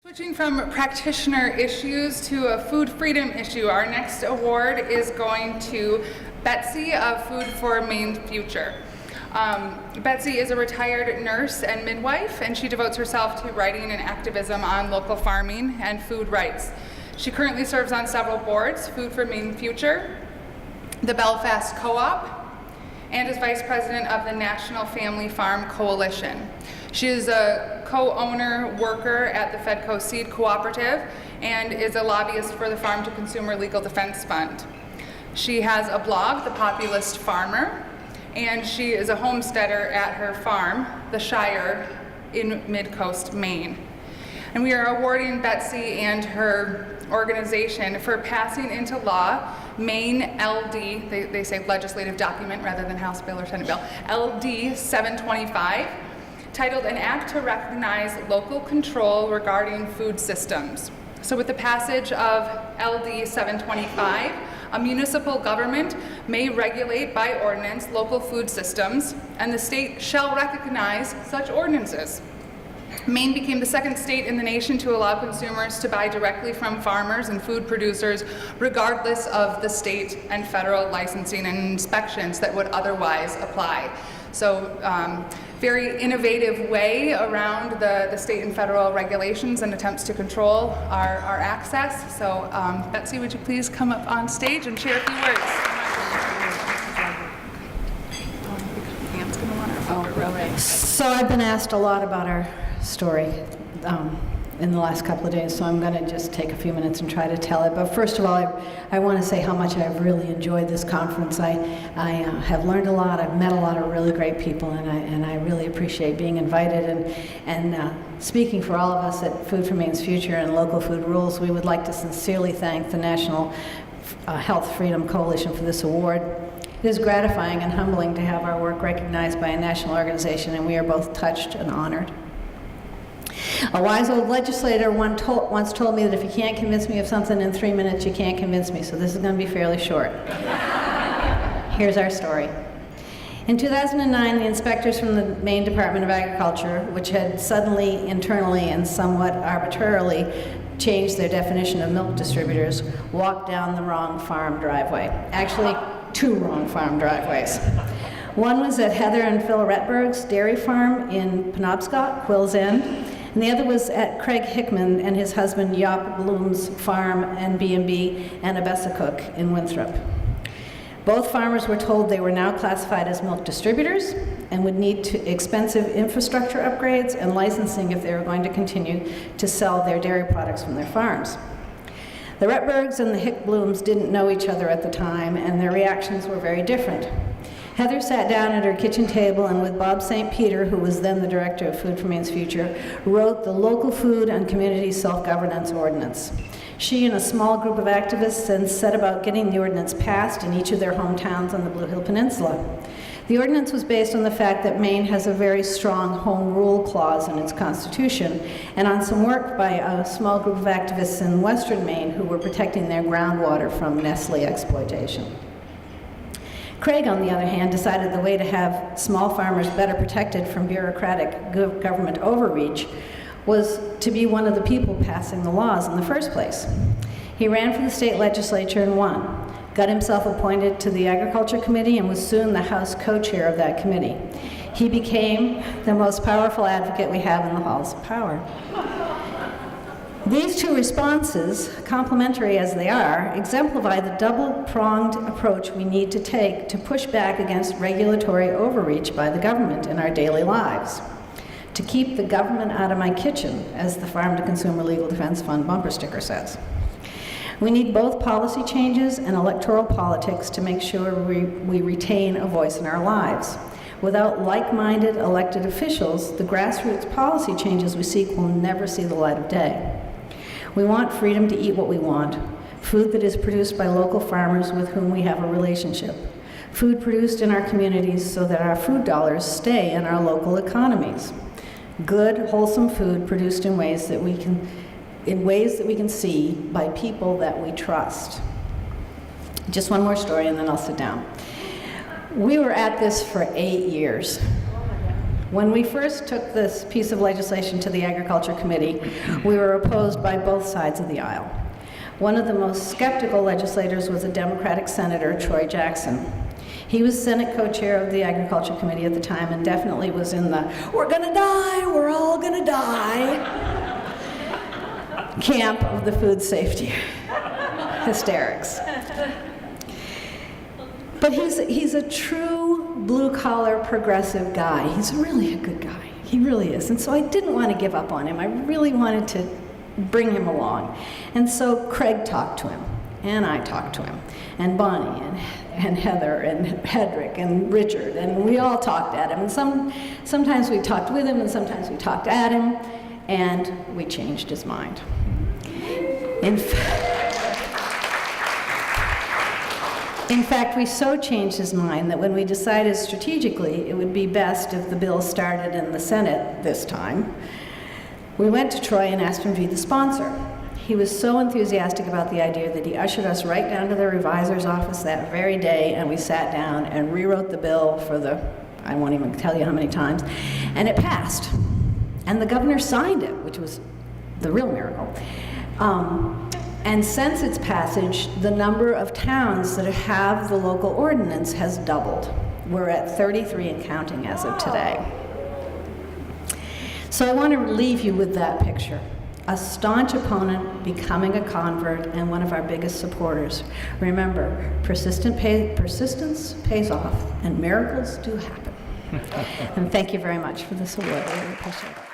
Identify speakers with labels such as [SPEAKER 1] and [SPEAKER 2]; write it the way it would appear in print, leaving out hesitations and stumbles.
[SPEAKER 1] Switching from practitioner issues to a food freedom issue, our next award is going to Betsy of Food for Maine Future. Betsy is a retired nurse and midwife, and she devotes herself to writing and activism on local farming and food rights. She currently serves on several boards, Food for Maine Future, the Belfast Co-op, and is vice president of the National Family Farm Coalition. She is a co-owner worker at the Fedco Seed Cooperative and is a lobbyist for the Farm to Consumer Legal Defense Fund. She has a blog, The Populist Farmer, and she is a homesteader at her farm, The Shire, in Mid-Coast, Maine. And we are awarding Betsy and her organization for passing into law Maine LD, they say legislative document rather than House Bill or Senate Bill, LD 725, titled An Act to Recognize Local Control Regarding Food Systems. So with the passage of LD 725, a municipal government may regulate by ordinance local food systems, and the state shall recognize such ordinances. Maine became the second state in the nation to allow consumers to buy directly from farmers and food producers, regardless of the state and federal licensing and inspections that would otherwise apply. So very innovative way around the state and federal regulations and attempts to control our access. So Betsy, would you please come up on stage and share a few words?
[SPEAKER 2] So I've been asked a lot about our story in the last couple of days, so I'm going to just take a few minutes and try to tell it. But first of all, I want to say how much I've really enjoyed this conference. I have learned a lot. I've met a lot of really great people, and I really appreciate being invited. And speaking for all of us at Food for Maine's Future and Local Food Rules, we would like to sincerely thank the National Health Freedom Coalition for this award. It is gratifying and humbling to have our work recognized by a national organization, and we are both touched and honored. A wise old legislator once told me that if you can't convince me of something in 3 minutes, you can't convince me, so this is going to be fairly short. Here's our story. In 2009, the inspectors from the Maine Department of Agriculture, which had suddenly, internally, and somewhat arbitrarily changed their definition of milk distributors, walked down the wrong farm driveway. Actually, 2 wrong farm driveways. One was at Heather and Phil Retberg's dairy farm in Penobscot, Quills End, and the other was at Craig Hickman and his husband Yop Bloom's farm and B&B and Abessacook in Winthrop. Both farmers were told they were now classified as milk distributors and would need expensive infrastructure upgrades and licensing if they were going to continue to sell their dairy products from their farms. The Retbergs and the Hick Blooms didn't know each other at the time, and their reactions were very different. Heather sat down at her kitchen table and with Bob St. Peter, who was then the director of Food for Maine's Future, wrote the Local Food and Community Self-Governance Ordinance. She and a small group of activists then set about getting the ordinance passed in each of their hometowns on the Blue Hill Peninsula. The ordinance was based on the fact that Maine has a very strong home rule clause in its constitution, and on some work by a small group of activists in western Maine who were protecting their groundwater from Nestle exploitation. Craig, on the other hand, decided the way to have small farmers better protected from bureaucratic government overreach was to be one of the people passing the laws in the first place. He ran for the state legislature and won, got himself appointed to the Agriculture Committee, and was soon the House co-chair of that committee. He became the most powerful advocate we have in the halls of power. These 2 responses, complementary as they are, exemplify the double-pronged approach we need to take to push back against regulatory overreach by the government in our daily lives. To keep the government out of my kitchen, as the Farm to Consumer Legal Defense Fund bumper sticker says. We need both policy changes and electoral politics to make sure we retain a voice in our lives. Without like-minded elected officials, the grassroots policy changes we seek will never see the light of day. We want freedom to eat what we want, food that is produced by local farmers with whom we have a relationship, food produced in our communities so that our food dollars stay in our local economies, good, wholesome food produced in ways that we can see by people that we trust. Just one more story and then I'll sit down. We were at this for 8 years. When we first took this piece of legislation to the Agriculture Committee, we were opposed by both sides of the aisle. One of the most skeptical legislators was a Democratic Senator, Troy Jackson. He was Senate co-chair of the Agriculture Committee at the time and definitely was in the "we're gonna die, we're all gonna die" camp of the food safety hysterics. But he's a true blue-collar progressive guy. He's really a good guy. He really is. And so I didn't want to give up on him. I really wanted to bring him along. And so Craig talked to him, and I talked to him, and Bonnie, and Heather, and Hedrick, and Richard, and we all talked at him. And sometimes we talked with him, and sometimes we talked at him, and we changed his mind. In fact, we so changed his mind that when we decided strategically it would be best if the bill started in the Senate this time, we went to Troy and asked him to be the sponsor. He was so enthusiastic about the idea that he ushered us right down to the revisor's office that very day, and we sat down and rewrote the bill for I won't even tell you how many times, and it passed. And the governor signed it, which was the real miracle. And since its passage, the number of towns that have the local ordinance has doubled. We're at 33 and counting as of today. So I want to leave you with that picture. A staunch opponent becoming a convert and one of our biggest supporters. Remember, persistence pays off, and miracles do happen. And thank you very much for this award. I really appreciate it.